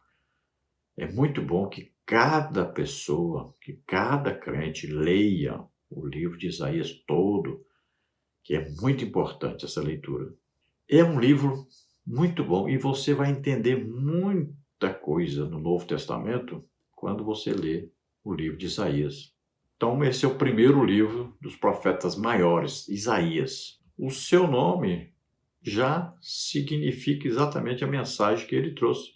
É muito bom que cada pessoa, que cada crente leia o livro de Isaías todo, que é muito importante essa leitura. É um livro muito bom e você vai entender muita coisa no Novo Testamento quando você lê o livro de Isaías. Então, esse é o primeiro livro dos profetas maiores, Isaías. O seu nome já significa exatamente a mensagem que ele trouxe,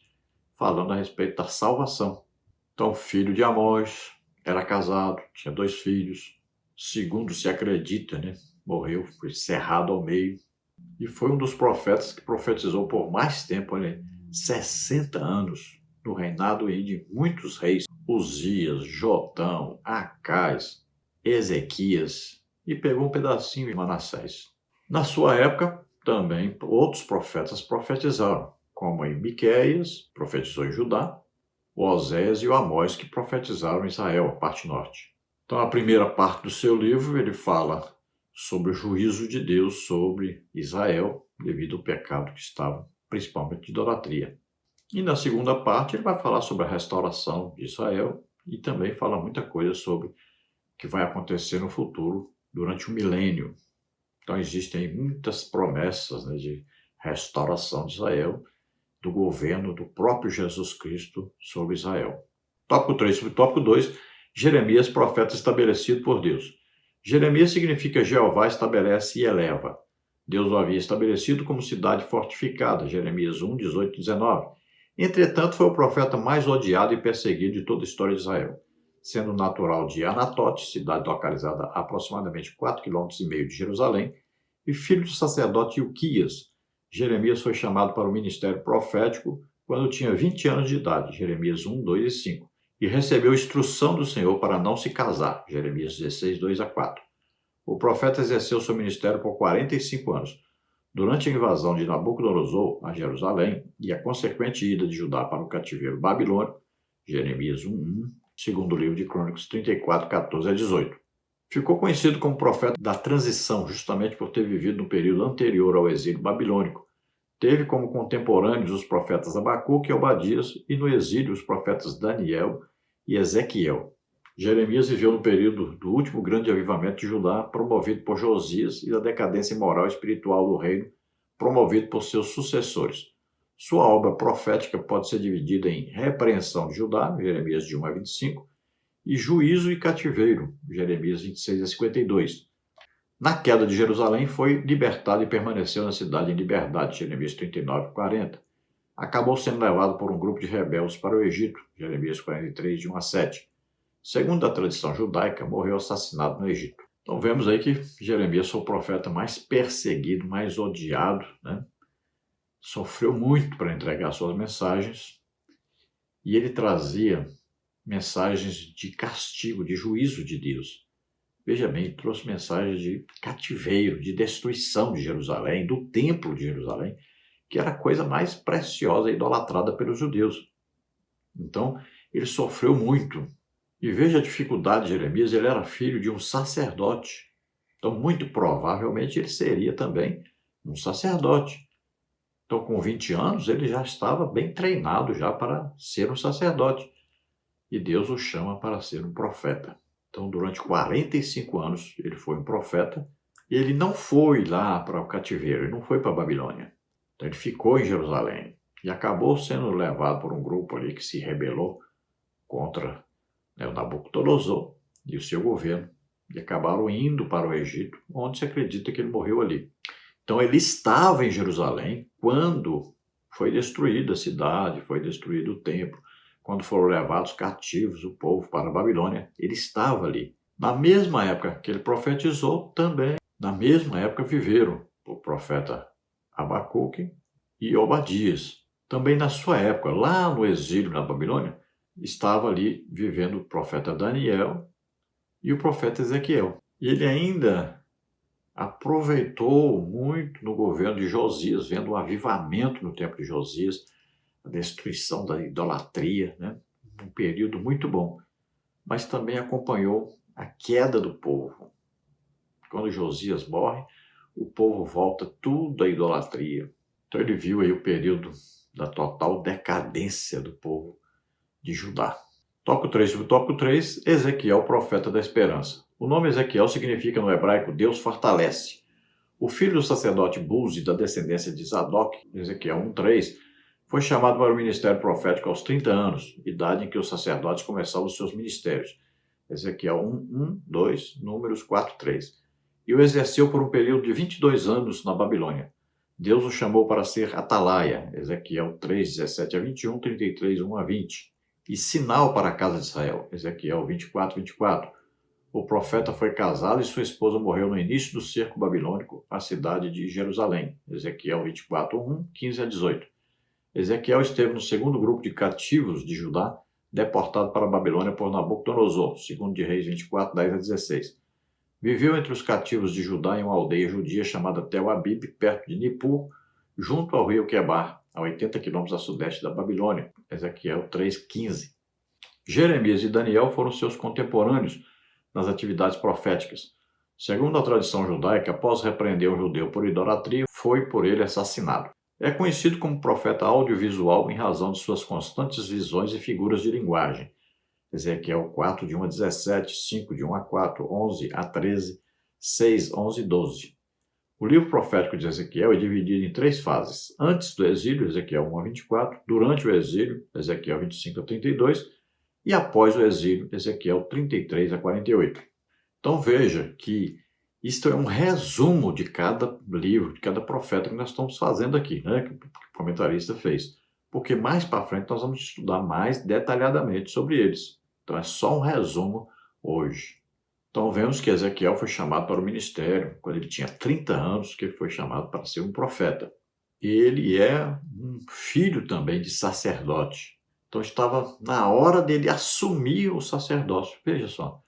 falando a respeito da salvação. Então, filho de Amós, era casado, tinha 2 filhos. Segundo se acredita, morreu, foi cerrado ao meio. E foi um dos profetas que profetizou por mais tempo, 60 anos, no reinado de muitos reis. Uzias, Jotão, Acais, Ezequias, e pegou um pedacinho de Manassés. Na sua época, também outros profetas profetizaram, como em Miqueias, profetizou em Judá, o Oséias e o Amós, que profetizaram em Israel, a parte norte. Então, a primeira parte do seu livro, ele fala sobre o juízo de Deus sobre Israel, devido ao pecado que estava, principalmente de idolatria. E na segunda parte, ele vai falar sobre a restauração de Israel e também fala muita coisa sobre o que vai acontecer no futuro, durante o milênio. Então, existem muitas promessas de restauração de Israel, do governo do próprio Jesus Cristo sobre Israel. Tópico 3, subtópico 2, Jeremias, profeta estabelecido por Deus. Jeremias significa Jeová estabelece e eleva. Deus o havia estabelecido como cidade fortificada, Jeremias 1, 18 e 19. Entretanto, foi o profeta mais odiado e perseguido de toda a história de Israel, sendo natural de Anatote, cidade localizada a aproximadamente 4,5 km de Jerusalém, e filho do sacerdote Ilquias. Jeremias foi chamado para o ministério profético quando tinha 20 anos de idade, Jeremias 1, 2 e 5, e recebeu instrução do Senhor para não se casar, Jeremias 16, 2 a 4. O profeta exerceu seu ministério por 45 anos. Durante a invasão de Nabucodonosor a Jerusalém e a consequente ida de Judá para o cativeiro babilônico, Jeremias 1, 1, segundo livro de Crônicas 34, 14 a 18. Ficou conhecido como profeta da transição, justamente por ter vivido no período anterior ao exílio babilônico. Teve como contemporâneos os profetas Abacuque e Obadias e no exílio os profetas Daniel e Ezequiel. Jeremias viveu no período do último grande avivamento de Judá, promovido por Josias, e da decadência moral e espiritual do reino, promovido por seus sucessores. Sua obra profética pode ser dividida em repreensão de Judá, Jeremias de 1 a 25, e juízo e cativeiro, Jeremias 26 a 52. Na queda de Jerusalém, foi libertado e permaneceu na cidade em liberdade, Jeremias 39 a 40. acabou sendo levado por um grupo de rebeldes para o Egito, Jeremias 43, de 1 a 7. Segundo a tradição judaica, morreu assassinado no Egito. Então vemos aí que Jeremias foi o profeta mais perseguido, mais odiado, né? Sofreu muito para entregar suas mensagens e ele trazia mensagens de castigo, de juízo de Deus. Veja bem, ele trouxe mensagens de cativeiro, de destruição de Jerusalém, do templo de Jerusalém, que era a coisa mais preciosa e idolatrada pelos judeus. Então, ele sofreu muito. E veja a dificuldade de Jeremias, ele era filho de um sacerdote. Então, muito provavelmente, ele seria também um sacerdote. Então, com 20 anos, ele já estava bem treinado já para ser um sacerdote. E Deus o chama para ser um profeta. Então, durante 45 anos, ele foi um profeta. E ele não foi lá para o cativeiro, ele não foi para a Babilônia. Então, ele ficou em Jerusalém. E acabou sendo levado por um grupo ali que se rebelou contra o Nabucodonosor e o seu governo, e acabaram indo para o Egito, onde se acredita que ele morreu ali. Então ele estava em Jerusalém quando foi destruída a cidade, foi destruído o templo, quando foram levados cativos o povo para a Babilônia, ele estava ali. Na mesma época que ele profetizou, também, na mesma época viveram o profeta Abacuque e Obadias. Também na sua época, lá no exílio na Babilônia, estava ali vivendo o profeta Daniel e o profeta Ezequiel. E ele ainda aproveitou muito no governo de Josias, vendo o avivamento no tempo de Josias, a destruição da idolatria, né? Um período muito bom. Mas também acompanhou a queda do povo. Quando Josias morre, o povo volta tudo à idolatria. Então ele viu aí o período da total decadência do povo de Judá. Tópico 3, subtópico 3, Ezequiel, profeta da esperança. O nome Ezequiel significa no hebraico Deus fortalece. O filho do sacerdote Buzi, da descendência de Zadok, Ezequiel 1:3, foi chamado para o ministério profético aos 30 anos, idade em que os sacerdotes começavam os seus ministérios. Ezequiel 1:2, Números 4:3. E o exerceu por um período de 22 anos na Babilônia. Deus o chamou para ser atalaia, Ezequiel 3:17 a 21, 33, 1 a 20. E sinal para a casa de Israel, Ezequiel 24:24. O profeta foi casado e sua esposa morreu no início do cerco babilônico à cidade de Jerusalém, Ezequiel 24:1, 15 a 18. Ezequiel esteve no segundo grupo de cativos de Judá, deportado para a Babilônia por Nabucodonosor, segundo de Reis 24, 10 a 16. Viveu entre os cativos de Judá em uma aldeia judia chamada Tel Abib, perto de Nippur, junto ao rio Quebar, a 80 quilômetros a sudeste da Babilônia, Ezequiel 3:15. Jeremias e Daniel foram seus contemporâneos nas atividades proféticas. Segundo a tradição judaica, após repreender um judeu por idolatria, foi por ele assassinado. É conhecido como profeta audiovisual em razão de suas constantes visões e figuras de linguagem. Ezequiel 4, de 1 a 17, 5, de 1 a 4, 11 a 13, 6, 11 e 12. O livro profético de Ezequiel é dividido em 3 fases. Antes do exílio, Ezequiel 1 a 24, durante o exílio, Ezequiel 25 a 32, e após o exílio, Ezequiel 33 a 48. Então veja que isto é um resumo de cada livro, de cada profeta que nós estamos fazendo aqui, né, que o comentarista fez. Porque mais para frente nós vamos estudar mais detalhadamente sobre eles. Então é só um resumo hoje. Então vemos que Ezequiel foi chamado para o ministério quando ele tinha 30 anos, que ele foi chamado para ser um profeta. Ele é um filho também de sacerdote. Então estava na hora dele assumir o sacerdócio. Veja só,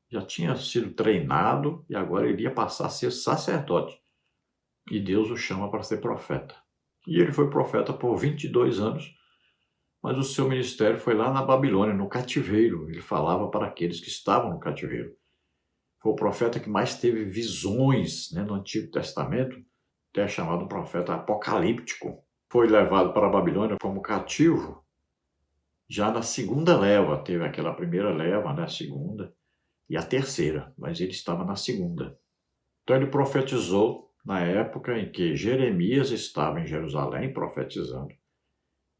já tinha sido treinado e agora ele ia passar a ser sacerdote. E Deus o chama para ser profeta. E ele foi profeta por 22 anos, mas o seu ministério foi lá na Babilônia, no cativeiro. Ele falava para aqueles que estavam no cativeiro. Foi o profeta que mais teve visões, né, no Antigo Testamento, até chamado um profeta apocalíptico. Foi levado para a Babilônia como cativo. Já na segunda leva, teve aquela primeira leva, né, a segunda e a terceira, mas ele estava na segunda. Então ele profetizou na época em que Jeremias estava em Jerusalém profetizando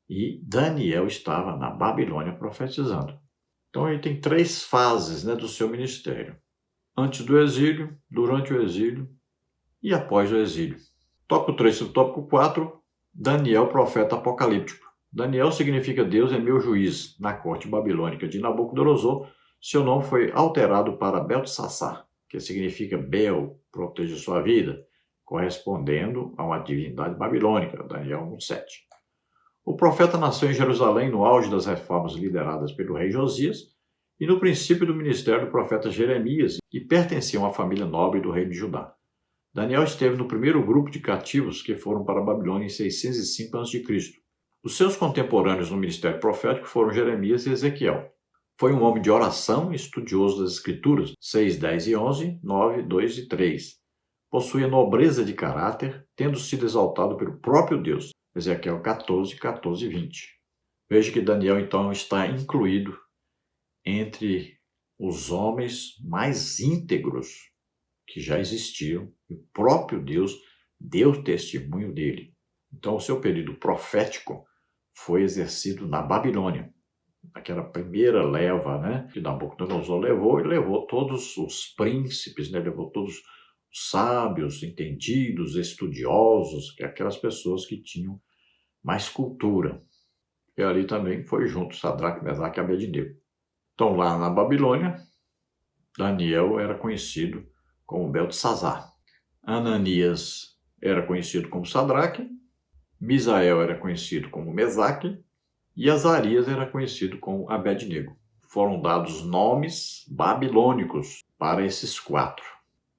e Daniel estava na Babilônia profetizando. Então ele tem 3 fases, né, do seu ministério. Antes do exílio, durante o exílio e após o exílio. Tópico 3, subtópico 4, Daniel, profeta apocalíptico. Daniel significa Deus é meu juiz. Na corte babilônica de Nabucodonosor, seu nome foi alterado para Beltsassar, que significa Bel, proteja sua vida, correspondendo a uma divindade babilônica, Daniel 1:7. O profeta nasceu em Jerusalém no auge das reformas lideradas pelo rei Josias e no princípio do ministério do profeta Jeremias, e pertencia a uma família nobre do reino de Judá. Daniel esteve no primeiro grupo de cativos que foram para a Babilônia em 605 a.C. Os seus contemporâneos no ministério profético foram Jeremias e Ezequiel. Foi um homem de oração e estudioso das Escrituras, 6, 10 e 11, 9, 2 e 3. Possuía nobreza de caráter, tendo sido exaltado pelo próprio Deus, Ezequiel 14, 14 e 20. Veja que Daniel, então, está incluído entre os homens mais íntegros que já existiam, e o próprio Deus deu testemunho dele. Então, o seu período profético foi exercido na Babilônia, aquela primeira leva, que Nabucodonosor levou, e levou todos os príncipes, levou todos os sábios, entendidos, estudiosos, aquelas pessoas que tinham mais cultura. E ali também foi junto Sadraque, Mesaque e Abednego. Então, lá na Babilônia, Daniel era conhecido como Beltesazar. Ananias era conhecido como Sadraque, Misael era conhecido como Mesaque e Azarias era conhecido como Abednego. Foram dados nomes babilônicos para esses quatro.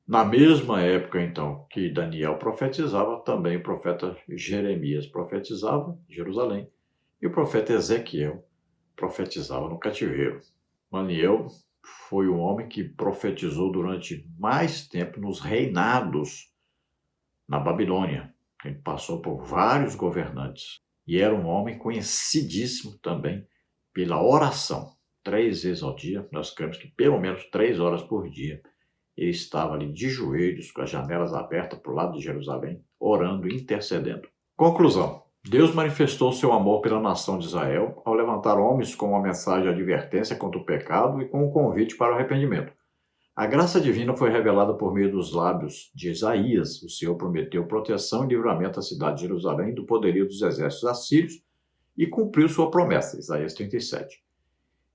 Na mesma época, então, que Daniel profetizava, também o profeta Jeremias profetizava em Jerusalém e o profeta Ezequiel profetizava no cativeiro. Daniel foi um homem que profetizou durante mais tempo nos reinados na Babilônia. Ele passou por vários governantes e era um homem conhecidíssimo também pela oração. 3 vezes ao dia, nós cremos que pelo menos 3 horas por dia, ele estava ali de joelhos, com as janelas abertas para o lado de Jerusalém, orando e intercedendo. Conclusão. Deus manifestou seu amor pela nação de Israel ao levantar homens com uma mensagem de advertência contra o pecado e com um convite para o arrependimento. A graça divina foi revelada por meio dos lábios de Isaías. O Senhor prometeu proteção e livramento à cidade de Jerusalém do poderio dos exércitos assírios e cumpriu sua promessa, Isaías 37.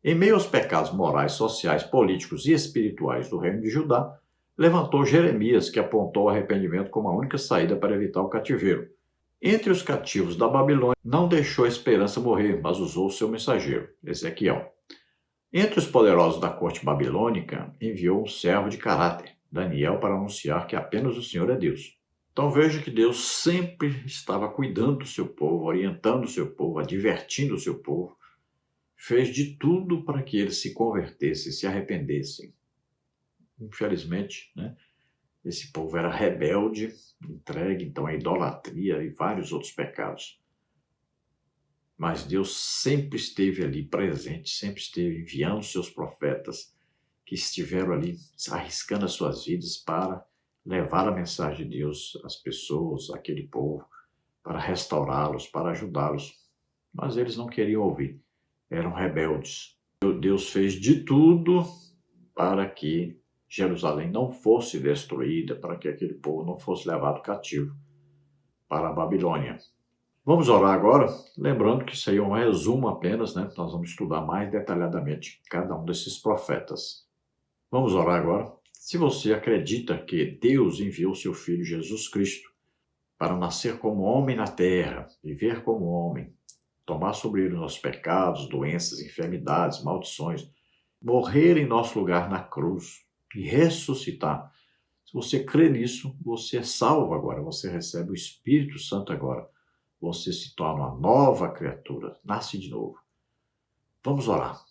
Em meio aos pecados morais, sociais, políticos e espirituais do reino de Judá, levantou Jeremias, que apontou o arrependimento como a única saída para evitar o cativeiro. Entre os cativos da Babilônia, não deixou a esperança morrer, mas usou seu mensageiro, Ezequiel. Entre os poderosos da corte babilônica, enviou um servo de caráter, Daniel, para anunciar que apenas o Senhor é Deus. Então veja que Deus sempre estava cuidando do seu povo, orientando o seu povo, advertindo o seu povo. Fez de tudo para que eles se convertessem, se arrependessem. Infelizmente, esse povo era rebelde, entregue então à idolatria e vários outros pecados. Mas Deus sempre esteve ali presente, sempre esteve enviando seus profetas que estiveram ali arriscando as suas vidas para levar a mensagem de Deus às pessoas, àquele povo, para restaurá-los, para ajudá-los. Mas eles não queriam ouvir, eram rebeldes. Deus fez de tudo para que Jerusalém não fosse destruída, para que aquele povo não fosse levado cativo para a Babilônia. Vamos orar agora, lembrando que isso aí é um resumo apenas, Nós vamos estudar mais detalhadamente cada um desses profetas. Vamos orar agora. Se você acredita que Deus enviou seu Filho Jesus Cristo para nascer como homem na terra, viver como homem, tomar sobre ele nossos pecados, doenças, enfermidades, maldições, morrer em nosso lugar na cruz e ressuscitar. Se você crê nisso, você é salvo agora, você recebe o Espírito Santo agora. Você se torna uma nova criatura, nasce de novo. Vamos orar.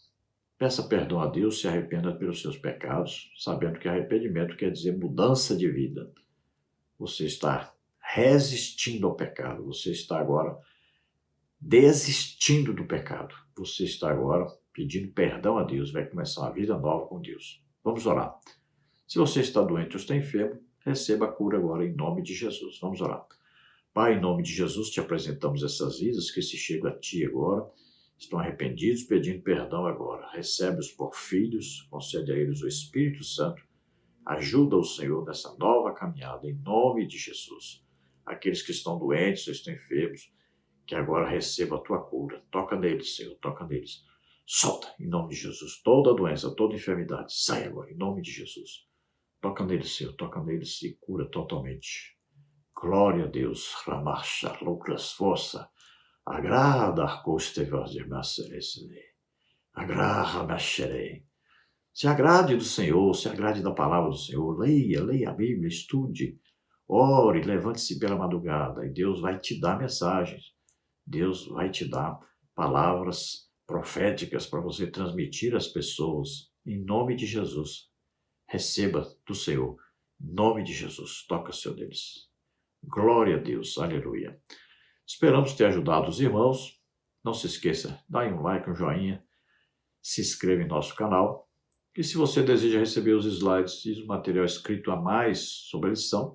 Peça perdão a Deus, se arrependa pelos seus pecados, sabendo que arrependimento quer dizer mudança de vida. Você está resistindo ao pecado, você está agora desistindo do pecado. Você está agora pedindo perdão a Deus, vai começar uma vida nova com Deus. Vamos orar. Se você está doente ou está enfermo, receba a cura agora em nome de Jesus. Vamos orar. Pai, em nome de Jesus, te apresentamos essas vidas que se chegam a Ti agora, estão arrependidos, pedindo perdão agora. Recebe-os por filhos, concede a eles o Espírito Santo, ajuda o Senhor nessa nova caminhada, em nome de Jesus. aqueles que estão doentes, estão enfermos, que agora receba a tua cura. Toca neles, Senhor, toca neles. Solta, em nome de Jesus, toda doença, toda enfermidade, sai agora, em nome de Jesus. Toca neles, Senhor, toca neles e cura totalmente. Glória a Deus, Ramarcha, Lucas, força, agrada a coste agrada se agrade do Senhor, se agrade da palavra do Senhor, leia a Bíblia, estude, ore, levante-se pela madrugada e Deus vai te dar mensagens, Deus vai te dar palavras proféticas para você transmitir às pessoas, em nome de Jesus. Receba do Senhor, em nome de Jesus, toca o Senhor deles. Glória a Deus, aleluia. Esperamos ter ajudado os irmãos. Não se esqueça, dá aí um like, um joinha, se inscreva em nosso canal. E se você deseja receber os slides e o material escrito a mais sobre a lição,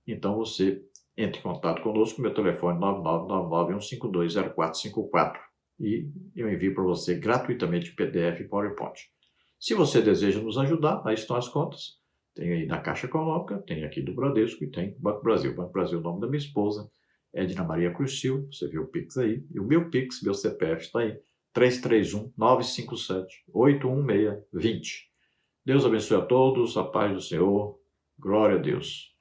então você entre em contato conosco, meu telefone 99991520454 e eu envio para você gratuitamente o PDF e PowerPoint. Se você deseja nos ajudar, aí estão as contas. Tem aí da Caixa Econômica, tem aqui do Bradesco e tem Banco Brasil. Banco Brasil é o nome da minha esposa, Edna Maria Cruz Silva, você viu o Pix aí. E o meu Pix, meu CPF está aí, 331-957-816-20. Deus abençoe a todos, a paz do Senhor, glória a Deus.